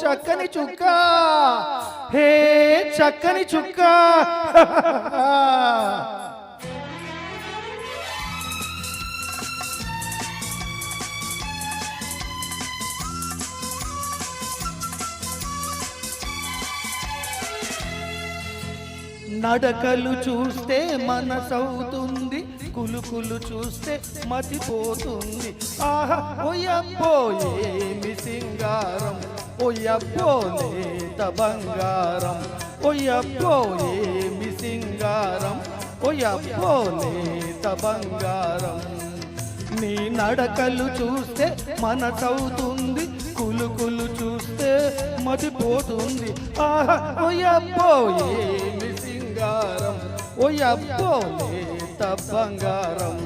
చక్కని చుక్క, హే చక్కని చుక్క. నడకలు చూస్తే మనసవుతుంది, కులుకులు చూస్తే మతిపోతుంది. ఆహా ఓయబ్బో ఏమి సింగారం, ఓయబ్బో లేత బంగారం, ఓయబ్బో ఏమి సింగారం, ఓయబ్బో లేత బంగారం. నీ నడకలు చూస్తే మనసవుతుంది, కులుకులు చూస్తే మతిపోతుంది. ఆహా ఓయబ్బో ఏమి సింగారం, ఓయబ్బో లేత బంగారం.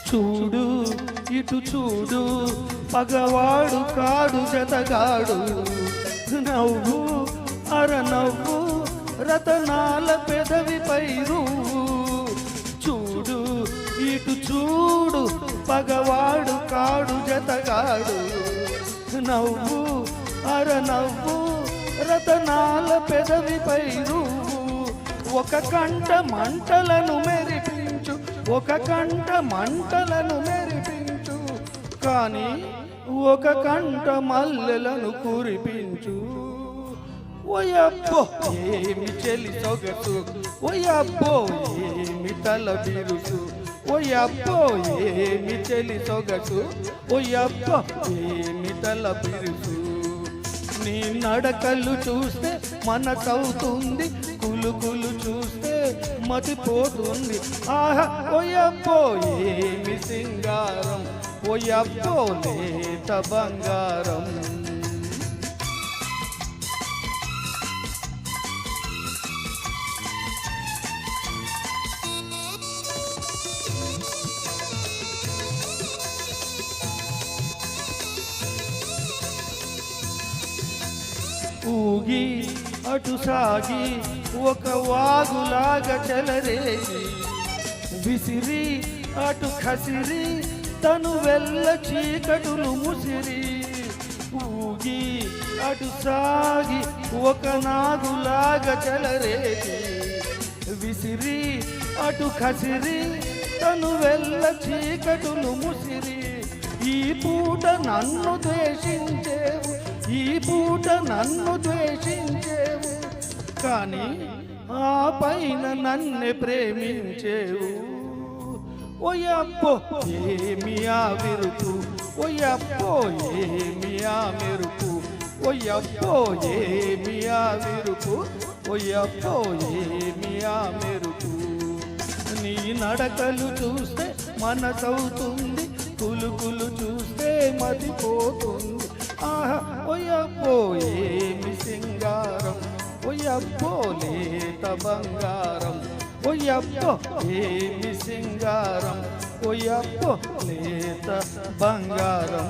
చూడు ఇటు చూడు, పగవాడు కాడు జతగాడు. నవ్వు అరనవ్వు, రతనాల పెదవిపై రువ్వు. చూడు ఇటు చూడు, పగవాడు కాడు జతగాడు. నవ్వు అరనవ్వు, రతనాల పెదవిపై రువ్వు. ఒక కంట మంటలను మెరిపించు, ఒక కంట మంటలను మెరిపించు, కానీ ఒక కంట మల్లెలను కురిపించు. ఓయబ్బో ఏమి చెలి సొగసు, ఓయబ్బో ఏమి తల బిరుసు, ఓయబ్బో ఏమి చెలి సొగసు, ఓయబ్బో ఏమి తల బిరుసు. నీ నడకలు చూస్తే మనసవుతుంది, కులుకులు చూస్తే మతిపోతుంది. ఆహా ఓయబ్బో ఏమి సింగారం, ఓయబ్బో లేత బంగారం. ఊగి అటు సాగి ఒక వాగులాగా చెలరేగి, విసిరి అటు కసిరి తను వెళ్ళ చీకటులు ముసిరి. ఊగి అటు సాగి ఒక నాగులాగా చెలరేగి, విసిరి అటు కసిరి తను వెళ్ళ చీకటులు ముసిరి. ఈ పూట నన్ను ద్వేషించేవు, ఈ పూట నన్ను ద్వేషించేవు, కానీ ఆ పైన నన్ను ప్రేమించేవు. ఓయబ్బో ఏమి ఆ విరుపు, ఓయబ్బో ఏమి ఆ మెరుపు, ఓయబ్బో ఏమి ఆ విరుపు, ఓయబ్బో ఏమి ఆ మెరుపు. నీ నడకలు చూస్తే మనసవుతుంది, కులుకులు చూస్తే మతిపోతుంది. ఆహా ఓయబ్బో ఏమి సింగారం, ఓయబ్బో లేత బంగారం, ఓయబ్బో ఏమి సింగారం, ఓయబ్బో లేత బంగారం.